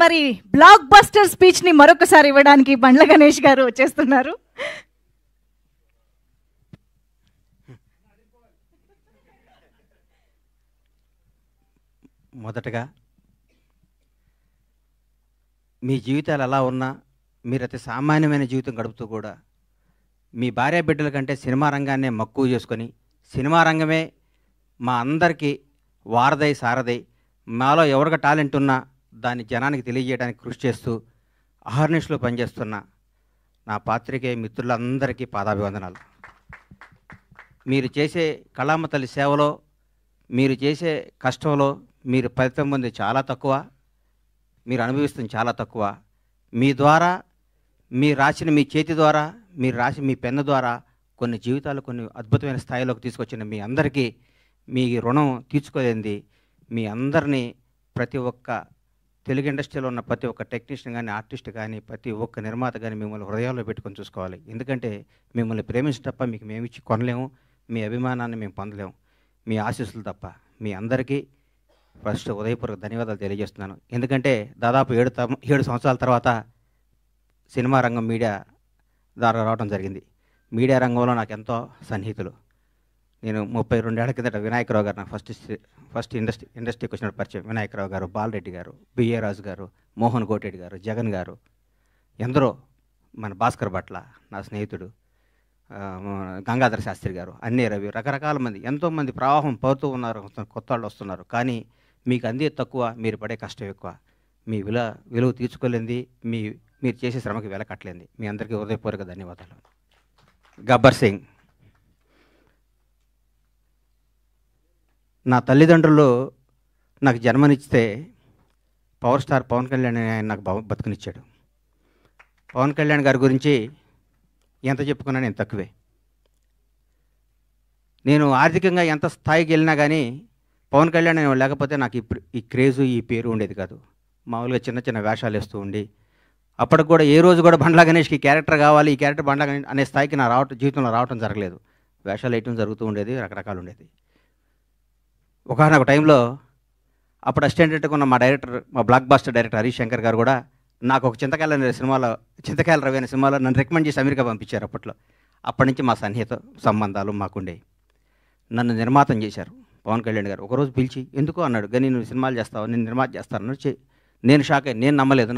మరి block buster speech ని మరొకసారి ఇవ్వడానికి బండ్ల గణేష్ గారు వచ్చేస్తున్నారు. మొదటగా మీ జీవితాలు ఎలా ఉన్నా మీరు అతి సామాన్యమైన జీవితం గడుపుతూ కూడా మీ భార్య బిడ్డల కంటే సినిమా రంగాన్నే మక్కువ చేసుకొని సినిమా రంగమే మా అందరికీ వారదై సారదై మాలో ఎవరికి టాలెంట్ ఉన్నా దాన్ని జనానికి తెలియజేయడానికి కృషి చేస్తూ అహర్నిశలో పనిచేస్తున్న నా పాత్రికేయ మిత్రులందరికీ పాదాభివందనాలు. మీరు చేసే కళామ తల్లి సేవలో మీరు చేసే కష్టంలో మీరు ఫలితం పొంది చాలా తక్కువ, మీరు అనుభవిస్తుంది చాలా తక్కువ. మీ ద్వారా మీరు రాసిన మీ చేతి ద్వారా మీరు రాసి మీ పెన్ను ద్వారా కొన్ని జీవితాలు కొన్ని అద్భుతమైన స్థాయిలోకి తీసుకొచ్చిన మీ అందరికీ మీ రుణం తీర్చుకోలేంది. మీ అందరినీ ప్రతి ఒక్క తెలుగు ఇండస్ట్రీలో ఉన్న ప్రతి ఒక్క టెక్నీషియన్ కానీ ఆర్టిస్ట్ కానీ ప్రతి ఒక్క నిర్మాత కానీ మిమ్మల్ని హృదయాల్లో పెట్టుకొని చూసుకోవాలి. ఎందుకంటే మిమ్మల్ని ప్రేమించడం తప్ప మీకు మేము ఇచ్చి కొనలేము, మీ అభిమానాన్ని మేము పొందలేము, మీ ఆశీస్సులు తప్ప. మీ అందరికీ ఫస్ట్ ఉదయపూర్వక ధన్యవాదాలు తెలియజేస్తున్నాను. ఎందుకంటే దాదాపు 7 సంవత్సరాల తర్వాత సినిమా రంగం మీడియా ద్వారా రావడం జరిగింది. మీడియా రంగంలో నాకు ఎంతో సన్నిహితులు. నేను 32 ఏళ్ల కిందట వినాయకరావు గారు నాకు ఫస్ట్ ఇండస్ట్రీకి వచ్చిన పరిచయం. వినాయకరావు గారు, బాలరెడ్డి గారు, బిఏ రాజు గారు, మోహన్ కోటెడ్డి గారు, జగన్ గారు, ఎందరో, మన భాస్కర్ భట్ల నా స్నేహితుడు, గంగాధర శాస్త్రి గారు, అన్నీ రవి, రకరకాల మంది ఎంతోమంది ప్రవాహం పడుతూ ఉన్నారు, కొత్త వాళ్ళు వస్తున్నారు. కానీ మీకు అందే తక్కువ, మీరు పడే కష్టం ఎక్కువ. మీ విలువ తీర్చుకోలేంది, మీరు చేసే శ్రమకి వెల కట్టలేంది. మీ అందరికీ హృదయపూర్వక ధన్యవాదాలు. గబ్బర్ సింగ్. నా తల్లిదండ్రులు నాకు జన్మనిస్తే పవర్ స్టార్ పవన్ కళ్యాణ్ ఆయన నాకు బతుకునిచ్చాడు. పవన్ కళ్యాణ్ గారి గురించి ఎంత చెప్పుకున్నా నేను తక్కువే. నేను ఆర్థికంగా ఎంత స్థాయికి వెళ్ళినా కానీ పవన్ కళ్యాణ్ లేకపోతే నాకు ఈ క్రేజు ఈ పేరు ఉండేది కాదు. మామూలుగా చిన్న చిన్న వేషాలు వేస్తూ ఉండి అప్పటికి కూడా ఏ రోజు కూడా బండ్ల గణేష్కి క్యారెక్టర్ కావాలి, ఈ క్యారెక్టర్ బండ్ల గణేష్ అనే స్థాయికి నా జీవితంలో రావటం జరగలేదు. వేషాలు వేయటం జరుగుతూ ఉండేది, రకరకాలు ఉండేది. ఒకనొక టైంలో అప్పుడు అసిస్టెంట్గా ఉన్న మా blockbuster director Harish Shankar garu కూడా నాకు ఒక చింతకాయల రవి అనే సినిమాలో నన్ను రికమెండ్ చేసి అమెరికా పంపించారు. అప్పటి నుంచి మా సన్నిహిత సంబంధాలు మాకుండే. నన్ను నిర్మాతం చేశారు పవన్ కళ్యాణ్ గారు. ఒకరోజు పిలిచి ఎందుకో అన్నాడు, కానీ నువ్వు సినిమాలు చేస్తావు, నేను నిర్మాత చేస్తాను. నేను షాక్ అయ్యి, నేను నమ్మలేదు.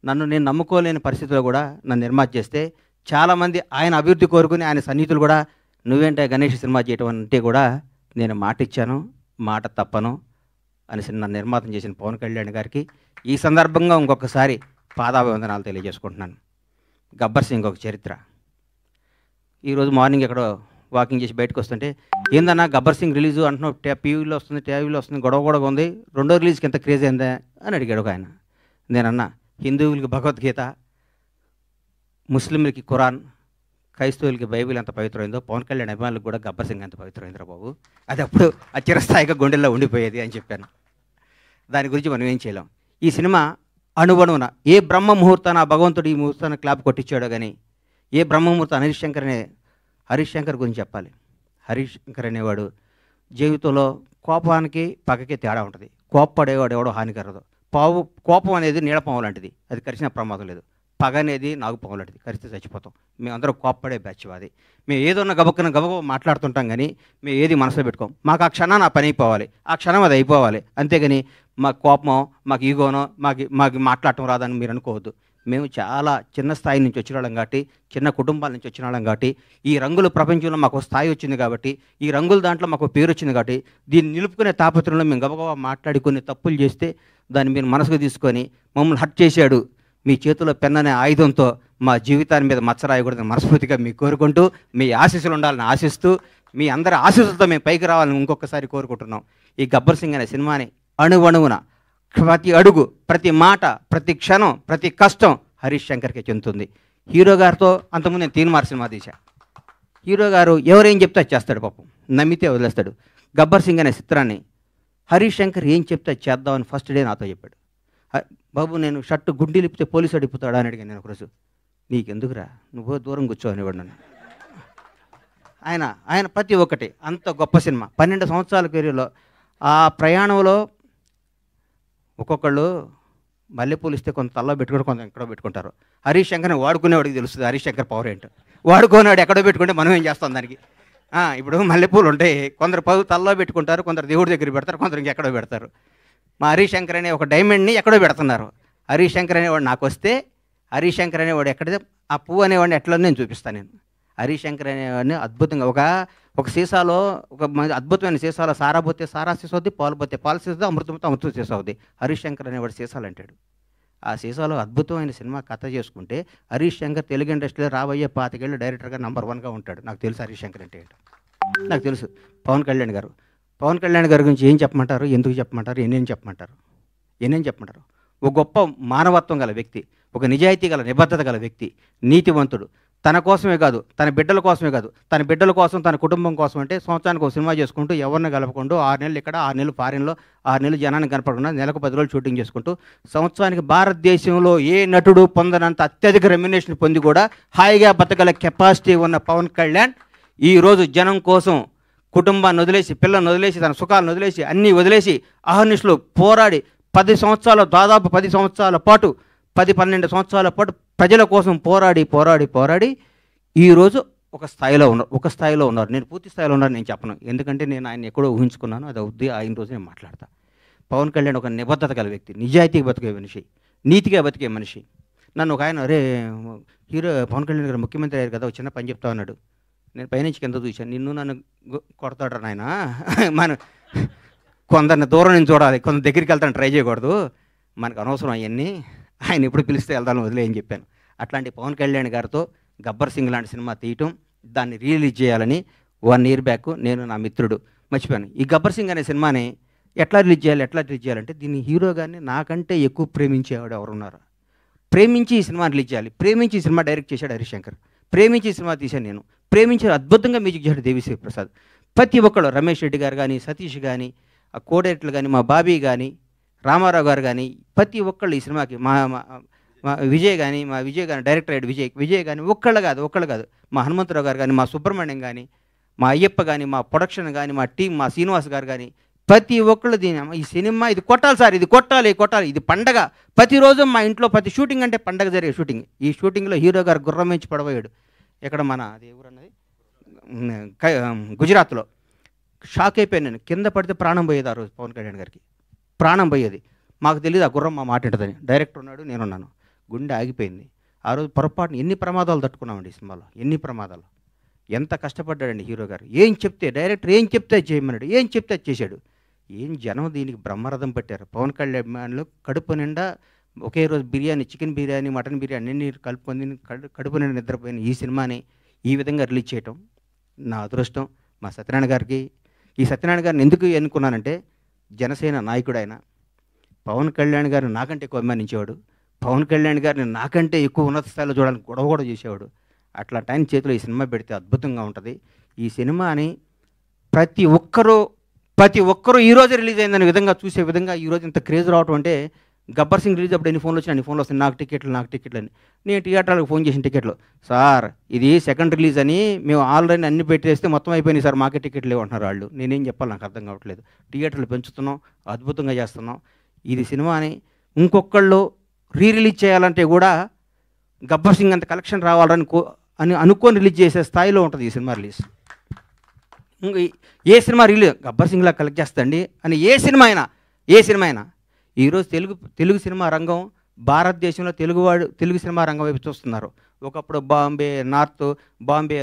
నన్ను నేను నమ్ముకోలేని పరిస్థితిలో కూడా నన్ను నిర్మాత చేస్తే చాలామంది ఆయన అభివృద్ధి కోరుకుని ఆయన సన్నిహితులు కూడా నువ్వేంటే గణేష్ సినిమా చేయటం అంటే కూడా నేను మాట ఇచ్చాను, మాట తప్పను అని నన్ను నిర్మాతం చేసిన పవన్ కళ్యాణ్ గారికి ఈ సందర్భంగా ఇంకొకసారి పాదాభివందనాలు తెలియజేసుకుంటున్నాను. గబ్బర్ సింగ్ ఒక చరిత్ర. ఈరోజు మార్నింగ్ ఎక్కడో వాకింగ్ చేసి బయటకు వస్తుంటే, ఏందన్నా గబ్బర్ సింగ్ రిలీజు అంటున్నావు, టీవీలో వస్తుంది, గొడవ ఉంది, రెండో రిలీజ్కి ఎంత క్రేజ్ అయిందా అని అడిగాడు ఒక ఆయన. నేనన్నా, హిందువులకి భగవద్గీత, ముస్లింలకి ఖురాన్, క్రైస్తవులకి బైబిల్ ఎంత పవిత్రమైందో పవన్ కళ్యాణ్ అభిమానులకు కూడా గబ్బర్ సింగ్ ఎంత పవిత్రమైందిరా బాబు, అది అప్పుడు చిరస్థాయిగా గుండెల్లో ఉండిపోయేది అని చెప్పాను. దాని గురించి మనం ఏం చేయలేం. ఈ సినిమా అణువణువున ఏ బ్రహ్మ ముహూర్తాన భగవంతుడు ఈ ముహూర్తాన్ని క్లాప్ కొట్టించాడో కానీ ఏ బ్రహ్మ ముహూర్తం హరీష్ శంకర్ గురించి చెప్పాలి. హరీష్ శంకర్ అనేవాడు జీవితంలో కోపానికి పగకి తేడా ఉంటుంది. కోప్పడేవాడు ఎవడో హానికరదు. కోపం అనేది నీడపాము లాంటిది, అది కరిచిన ప్రమాదం లేదు. పగ అనేది నాగుపాము లాంటిది, కరిస్తే చచ్చిపోతాం. మేమందరం కోప్పడే బ్యాచ్ అది. మేము ఏదన్నా గబగబ మాట్లాడుతుంటాం కానీ మేము ఏది మనసులో పెట్టుకోం. మాకు ఆ క్షణం నా పని అయిపోవాలి, ఆ క్షణం అది అయిపోవాలి. అంతేగాని మాకు కోపమో మాకు ఈగోనో మాకు మాట్లాడటం రాదని మీరు అనుకోవద్దు. మేము చాలా చిన్న స్థాయి నుంచి వచ్చిన వాళ్ళం కాబట్టి, చిన్న కుటుంబాల నుంచి వచ్చిన వాళ్ళం కాబట్టి, ఈ రంగుల ప్రపంచంలో మాకు స్థాయి వచ్చింది కాబట్టి, ఈ రంగుల దాంట్లో మాకు పేరు వచ్చింది కాబట్టి, దీన్ని నిలుపుకునే తాపత్రంలో మేము గబగబా మాట్లాడి కొన్ని తప్పులు చేస్తే దాన్ని మీరు మనసుకు తీసుకొని మమ్మల్ని హర్ట్ చేశాడు, మీ చేతిలో పెన్ అనే ఆయుధంతో మా జీవితాన్ని మీద మచ్చరాయకూడదని మనస్ఫూర్తిగా మీకు కోరుకుంటూ, మీ ఆశీస్సులు ఉండాలని ఆశిస్తూ, మీ అందరి ఆశీస్సులతో మేము పైకి రావాలని ఇంకొకసారి కోరుకుంటున్నాం. ఈ గబ్బర్ సింగ్ అనే సినిమాని అణువణువున ప్రతి అడుగు, ప్రతి మాట, ప్రతి క్షణం, ప్రతి కష్టం హరీష్ శంకర్కే చెందుతుంది. హీరో గారితో అంతకుముందు నేను తీన్మార్ సినిమా తీశా. హీరో గారు ఎవరేం చెప్తే చేస్తాడు, పాపం నమ్మితే వదిలేస్తాడు. గబ్బర్ సింగ్ అనే చిత్రాన్ని హరీష్ శంకర్ ఏం చెప్తే చేద్దామని ఫస్ట్ డే నాతో చెప్పాడు. బాబు నేను షర్టు గుండీ లిపితే పోలీసు అడిగిపోతాడా అని అడిగాను నేను ఒకరోజు. నీకెందుకురా, నువ్వు దూరం కూర్చో అనేవాడు నన్ను. ఆయన ప్రతి ఒక్కటి అంత గొప్ప సినిమా. 12 సంవత్సరాల కెరీర్లో ఆ ప్రయాణంలో ఒక్కొక్కళ్ళు మల్లెపూలు ఇస్తే కొంత తల్లో పెట్టుకుంటే కొంత ఎక్కడో పెట్టుకుంటారు. హరీష్ శంకర్ని వాడుకునేవాడికి తెలుస్తుంది హరీష్ శంకర్ పవర్ ఏంటో. వాడుకునేవాడు ఎక్కడో పెట్టుకుంటే మనం ఏం చేస్తాం దానికి. ఇప్పుడు మల్లెపూలు ఉంటాయి, కొందరు తల్లో పెట్టుకుంటారు, కొందరు దేవుడి దగ్గర పెడతారు, కొందరు ఇంకెక్కడో పెడతారు. మా హరీష్ శంకర్ అనే ఒక డైమండ్ని ఎక్కడో పెడుతున్నారు. హరీష్ శంకర్ అనేవాడు నాకు వస్తే, హరీష్ శంకర్ అనేవాడు ఎక్కడితే ఆ పువ్వు అనేవాడిని ఎట్లా నేను చూపిస్తాను. నేను హరీష్ శంకర్ అనేవాడిని అద్భుతంగా ఒక సీసాలో ఒక అద్భుతమైన సీసాలో సారా పోతే సారా సీసా అవుద్ది, పాలు పోతే పాలు సీసా, అమృతం పోతే అమృతం సీసా అవుద్ది. హరీష్ శంకర్ అనేవాడు సీసాలు అంటాడు. ఆ సీసాలో అద్భుతమైన సినిమా కథ చేసుకుంటే హరీష్ శంకర్ తెలుగు ఇండస్ట్రీలో రాబోయే 25 ఏళ్ళు డైరెక్టర్గా నంబర్ 1గా ఉంటాడు. నాకు తెలుసు హరీష్ శంకర్ అంటే ఏంటో, నాకు తెలుసు. పవన్ కళ్యాణ్ గారి గురించి ఏం చెప్పమంటారు, ఎందుకు చెప్పమంటారు, ఎన్నేం చెప్పమంటారు. ఒక గొప్ప మానవత్వం గల వ్యక్తి, ఒక నిజాయితీ గల నిబద్ధత గల వ్యక్తి, నీతివంతుడు. తన కోసమే కాదు, తన బిడ్డల కోసమే కాదు, తన బిడ్డల కోసం, తన కుటుంబం కోసం అంటే సంవత్సరానికి ఒక సినిమా చేసుకుంటూ ఎవరిని కలపకుండా 6 నెలలు ఇక్కడ, 6 నెలలు ఫారిన్లో, 6 నెలలు జనానికి కనపడకుండా నెలకు 10 రోజులు షూటింగ్ చేసుకుంటూ సంవత్సరానికి భారతదేశంలో ఏ నటుడు పొందనంత అత్యధిక రెమ్యునేషన్ పొంది కూడా హాయిగా బతకగల కెపాసిటీ ఉన్న పవన్ కళ్యాణ్ ఈరోజు జనం కోసం కుటుంబాన్ని వదిలేసి, పిల్లల్ని వదిలేసి, తన సుఖాలను వదిలేసి, అన్నీ వదిలేసి అహర్నిశలు పోరాడి 10 సంవత్సరాలు, దాదాపు 10 సంవత్సరాల పాటు, 10-12 సంవత్సరాల పాటు ప్రజల కోసం పోరాడి ఈరోజు ఒక స్థాయిలో ఉన్నారు. నేను పూర్తి స్థాయిలో ఉన్నాను నేను చెప్పను, ఎందుకంటే నేను ఆయన ఎక్కడో ఊహించుకున్నాను. అది అవుద్ది, ఆయన రోజు నేను మాట్లాడతా. పవన్ కళ్యాణ్ ఒక నిబద్ధత గల వ్యక్తి, నిజాయితీగా బతికే మనిషి, నీతిగా బతికే మనిషి. నన్ను ఒక ఆయన, అరే హీరో పవన్ కళ్యాణ్ గారు ముఖ్యమంత్రి అయ్యారు కదా, ఒక చిన్న పని చెప్తా ఉన్నాడు. నేను పైనుంచి కింద చూశాను, నిన్ను నన్ను కొడతాడు నాయన, మన కొందరిని దూరం నుంచి చూడాలి, కొందరు దగ్గరికి వెళ్తాను ట్రై చేయకూడదు, మనకు అనవసరం అవన్నీ, ఆయన ఎప్పుడు పిలిస్తే వెళ్దాను వదిలేయని చెప్పాను. అట్లాంటి పవన్ కళ్యాణ్ గారితో గబ్బర్ సింగ్ లాంటి సినిమా తీయటం, దాన్ని రిలీజ్ చేయాలని 1 year బ్యాక్ నేను, నా మిత్రుడు మర్చిపోయాను. ఈ గబ్బర్ సింగ్ అనే సినిమాని ఎట్లా రిలీజ్ చేయాలంటే దీన్ని హీరో గారిని నాకంటే ఎక్కువ ప్రేమించేవాడు ఎవరున్నారు, ప్రేమించి ఈ సినిమా రిలీజ్ చేయాలి, ప్రేమించి ఈ సినిమా డైరెక్ట్ చేశాడు హరీష్ శంకర్, ప్రేమించి ఈ సినిమా తీశాను నేను, ప్రేమించి అద్భుతంగా మ్యూజిక్ చేశాడు దేవిశ్రీ ప్రసాద్. ప్రతి ఒక్కళ్ళు, రమేష్ రెడ్డి గారు కానీ, సతీష్ కానీ, ఆ కోడేట్లు కానీ, మా బాబీ కానీ, రామారావు గారు కానీ, ప్రతి ఒక్కళ్ళు ఈ సినిమాకి, మా విజయ్ కానీ డైరెక్టర్ అయ్యాడు విజయ్ కానీ, ఒక్కళ్ళు కాదు, మా హనుమంతరావు గారు కానీ, మా సుబ్రహ్మణ్యం కానీ, మా అయ్యప్ప కానీ, మా ప్రొడక్షన్ కానీ, మా టీం, మా శ్రీనివాస్ గారు కానీ, ప్రతి ఒక్కళ్ళు దీని ఈ సినిమా ఇది కొట్టాలి సార్, ఇది కొట్టాలి, ఇది పండగ. ప్రతిరోజు మా ఇంట్లో ప్రతి షూటింగ్ అంటే పండగ జరిగే షూటింగ్. ఈ షూటింగ్లో హీరో గారు గుర్రం నుంచి పడబోయాడు. ఎక్కడ మన అది ఎవరన్నది గుజరాత్లో. షాక్ అయిపోయాను నేను, కింద పడితే ప్రాణం పోయేది. ఆ రోజు పవన్ కళ్యాణ్ గారికి ప్రాణం పోయేది. మాకు తెలియదు ఆ గుర్రం మా మాట ఏంటదని. డైరెక్టర్ ఉన్నాడు, నేనున్నాను, గుండె ఆగిపోయింది. ఆ రోజు పొరపాటున ఎన్ని ప్రమాదాలు తట్టుకున్నామండి ఈ సినిమాలో, ఎన్ని ప్రమాదాలు. ఎంత కష్టపడ్డాడండి హీరో గారు. డైరెక్టర్ ఏం చెప్తే చేయమన్నాడు, ఏం చెప్తే చేశాడు. ఏం జనం దీనికి బ్రహ్మరథం పట్టారు. పవన్ కళ్యాణ్ కడుపు నిండా ఒకే రోజు బిర్యానీ, చికెన్ బిర్యానీ, మటన్ బిర్యానీ అన్ని కలుపుకొని కడుపు నిండా నిద్రపోయిన ఈ సినిమాని ఈ విధంగా రిలీజ్ చేయటం నా అదృష్టం. మా సత్యనారాయణ గారికి, ఈ సత్యనారాయణ గారిని ఎందుకు ఎన్నుకున్నానంటే, జనసేన నాయకుడు ఆయన. పవన్ కళ్యాణ్ గారిని నాకంటే ఎక్కువ అభిమానించేవాడు, పవన్ కళ్యాణ్ గారిని నాకంటే ఎక్కువ ఉన్నత స్థాయిలో చూడడానికి గొడవ కూడా చేసేవాడు. అట్లాంటి ఆయన చేతిలో ఈ సినిమా పెడితే అద్భుతంగా ఉంటుంది. ఈ సినిమాని ప్రతి ఒక్కరూ ఈరోజు రిలీజ్ అయిందనే విధంగా చూసే విధంగా ఈరోజు ఇంత క్రేజ్ రావటం అంటే, గబ్బర్ సింగ్ రిలీజ్ అప్పుడు ఎన్ని ఫోన్లు వచ్చినా అన్ని ఫోన్లు వస్తాయి, నాకు టికెట్లు అని. నేను థియేటర్లకు ఫోన్ చేసిన టికెట్లు, సార్ ఇది సెకండ్ రిలీజ్ అని మేము ఆల్రెడీ అన్ని పెట్టేస్తే మొత్తం అయిపోయినాయి సార్, మాకే టికెట్లు లేవంటున్నారు వాళ్ళు. నేనేం చెప్పాలి, నాకు అర్థం కావట్లేదు. థియేటర్లు పెంచుతున్నాం, అద్భుతంగా చేస్తున్నాం. ఇది సినిమాని ఇంకొకళ్ళు రిలీజ్ చేయాలంటే కూడా గబ్బర్ సింగ్ అంత కలెక్షన్ రావాలని అనుకొని రిలీజ్ చేసే స్థాయిలో ఉంటుంది ఈ సినిమా రిలీజ్. ఏ సినిమా రిలీజ్ గబ్బర్ సింగ్లా కలెక్ట్ చేస్తండి అని ఏ సినిమా అయినా ఈరోజు తెలుగు సినిమా రంగం, భారతదేశంలో తెలుగు సినిమా రంగం వైపు చూస్తున్నారు. ఒకప్పుడు బాంబే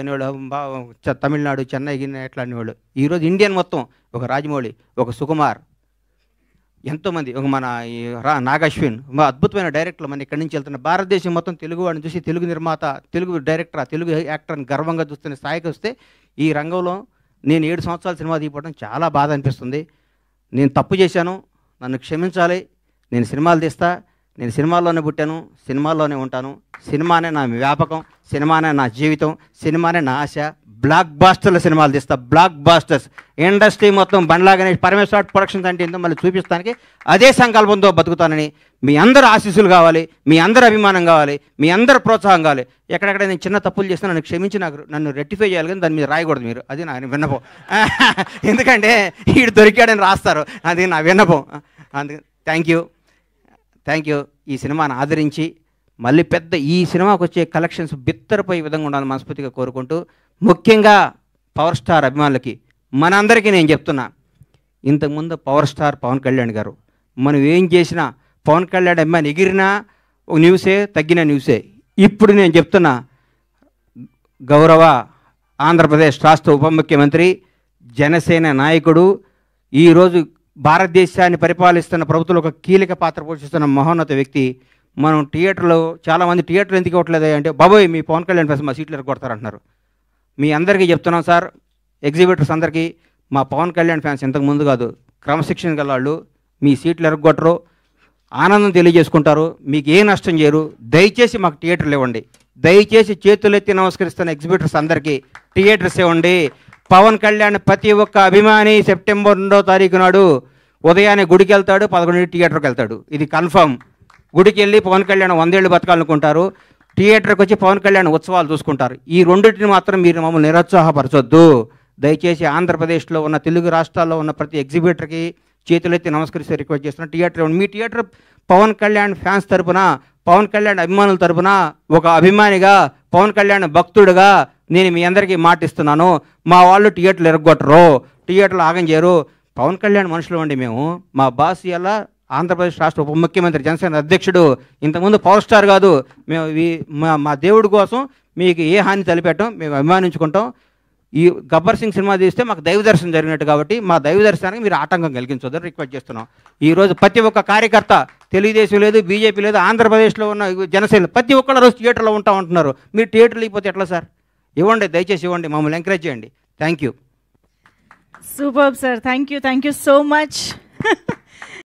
అనేవాళ్ళు, తమిళనాడు, చెన్నై ఎట్లా అనేవాళ్ళు. ఈరోజు ఇండియన్ మొత్తం, ఒక రాజమౌళి, ఒక సుకుమార్, ఎంతోమంది, ఒక మన నాగశ్విన్, అద్భుతమైన డైరెక్టర్లు మన ఇక్కడి నుంచి వెళ్తున్న. భారతదేశం మొత్తం తెలుగు వాడిని చూసి తెలుగు నిర్మాత, తెలుగు డైరెక్టర్, తెలుగు యాక్టర్ని గర్వంగా చూస్తున్న స్థాయికి వస్తే, ఈ రంగంలో నేను 7 సంవత్సరాల సినిమా తీయడం చాలా బాధ అనిపిస్తుంది. నేను తప్పు చేశాను, నన్ను క్షమించాలి. నేను సినిమాలు తీస్తా, నేను సినిమాల్లోనే పుట్టాను, సినిమాల్లోనే ఉంటాను. సినిమానే నా వ్యాపకం, సినిమానే నా జీవితం, సినిమానే నా ఆశ. బ్లాక్ బాస్టర్ల సినిమాలు తీస్తా, బ్లాక్ బాస్టర్స్. ఇండస్ట్రీ మొత్తం బండ్లా గణేష్, పరమేశ్వర ప్రొడక్షన్స్ అంటే ఏంటో మళ్ళీ చూపిస్తానికి అదే సంకల్పంతో బతుకుతానని మీ అందరూ ఆశీస్సులు కావాలి, మీ అందరూ అభిమానం కావాలి, మీ అందరూ ప్రోత్సాహం కావాలి. ఎక్కడెక్కడ నేను చిన్న తప్పులు చేస్తే నన్ను క్షమించి నన్ను రెక్టిఫై చేయాలి, కానీ దాని మీద రాయకూడదు మీరు. అది నా విన్నపం. ఎందుకంటే వీడు దొరికాడని రాస్తారు, అది నా విన్నపం. అందుకే థ్యాంక్ యూ. ఈ సినిమాను ఆదరించి మళ్ళీ ఈ సినిమాకు వచ్చే కలెక్షన్స్ బిత్తరపోయే విధంగా ఉండాలని మనస్ఫూర్తిగా కోరుకుంటూ, ముఖ్యంగా పవర్ స్టార్ అభిమానులకి మనందరికీ నేను చెప్తున్నా, ఇంతకుముందు పవర్ స్టార్ పవన్ కళ్యాణ్ గారు మనం ఏం చేసినా పవన్ కళ్యాణ్ అభిమాని ఎగిరినా ఒక న్యూసే, తగ్గిన న్యూసే. ఇప్పుడు నేను చెప్తున్నా, గౌరవ ఆంధ్రప్రదేశ్ రాష్ట్ర ఉప ముఖ్యమంత్రి, జనసేన నాయకుడు, ఈరోజు భారతదేశాన్ని పరిపాలిస్తున్న ప్రభుత్వంలో ఒక కీలక పాత్ర పోషిస్తున్న మహోన్నత వ్యక్తి. మనం థియేటర్లో చాలామంది థియేటర్లు ఎందుకు ఇవ్వట్లేదు అంటే, బాబోయ్ మీ పవన్ కళ్యాణ్ ఫ్యాన్స్ మా సీట్లు ఎరగొడతారంటున్నారు. మీ అందరికీ చెప్తున్నాం సార్, ఎగ్జిబిటర్స్ అందరికీ, మా పవన్ కళ్యాణ్ ఫ్యాన్స్ ఇంతకు ముందు కాదు, క్రమశిక్షణ గల వాళ్ళు, మీ సీట్లు ఎరగొట్టరు, ఆనందం తెలియజేసుకుంటారు, మీకు ఏ నష్టం చేయరు. దయచేసి మాకు థియేటర్లు ఇవ్వండి. దయచేసి చేతులెత్తి నమస్కరిస్తున్న ఎగ్జిబిటర్స్ అందరికీ థియేటర్స్ ఇవ్వండి. పవన్ కళ్యాణ్ ప్రతి ఒక్క అభిమాని సెప్టెంబర్ 2వ తారీఖు నాడు ఉదయాన్నే గుడికి వెళ్తాడు, 11 థియేటర్కి వెళ్తాడు. ఇది కన్ఫర్మ్. గుడికి వెళ్ళి పవన్ కళ్యాణ్ 100 ఏళ్ళు బతకాలనుకుంటారు, థియేటర్కి వచ్చి పవన్ కళ్యాణ్ ఉత్సవాలు చూసుకుంటారు. ఈ రెండింటిని మాత్రం మీరు మమ్మల్ని నిరుత్సాహపరచొద్దు. దయచేసి ఆంధ్రప్రదేశ్లో ఉన్న తెలుగు రాష్ట్రాల్లో ఉన్న ప్రతి ఎగ్జిబిటర్కి చేతులెత్తి నమస్కరిస్తే రిక్వెస్ట్ చేస్తున్నా, థియేటర్ మీ థియేటర్ పవన్ కళ్యాణ్ ఫ్యాన్స్ తరపున, పవన్ కళ్యాణ్ అభిమానుల తరపున, ఒక అభిమానిగా, పవన్ కళ్యాణ్ భక్తుడుగా నేను మీ అందరికీ మాటిస్తున్నాను, మా వాళ్ళు థియేటర్లు ఎరగొట్టరు, థియేటర్లు ఆగం చేయరు. పవన్ కళ్యాణ్ మనుషులు అండి మేము. మా బాస్ ఇలా ఆంధ్రప్రదేశ్ రాష్ట్ర ఉప ముఖ్యమంత్రి, జనసేన అధ్యక్షుడు, ఇంతకుముందు పవర్ స్టార్ కాదు. మేము మా దేవుడి కోసం మీకు ఏ హాని తలపెట్టం, మేము అభిమానించుకుంటాం. ఈ గబ్బర్ సింగ్ సినిమా తీస్తే మాకు దైవ దర్శనం జరిగినట్టు, కాబట్టి మా దైవ దర్శనానికి మీరు ఆటంకం కలిగించొద్దని రిక్వెస్ట్ చేస్తున్నాం. ఈరోజు ప్రతి ఒక్క కార్యకర్త, తెలుగుదేశం లేదు, బీజేపీ లేదు, ఆంధ్రప్రదేశ్లో ఉన్న జనసేన ప్రతి ఒక్కళ్ళ రోజు థియేటర్లో ఉంటా ఉంటున్నారు. మీరు థియేటర్లు ఇవ్వకపోతే ఎట్లా సార్? ఇవ్వండి, దయచేసి ఇవ్వండి, మమ్మల్ని ఎంకరేజ్ చేయండి. Thank you. Super sir, thank you so much.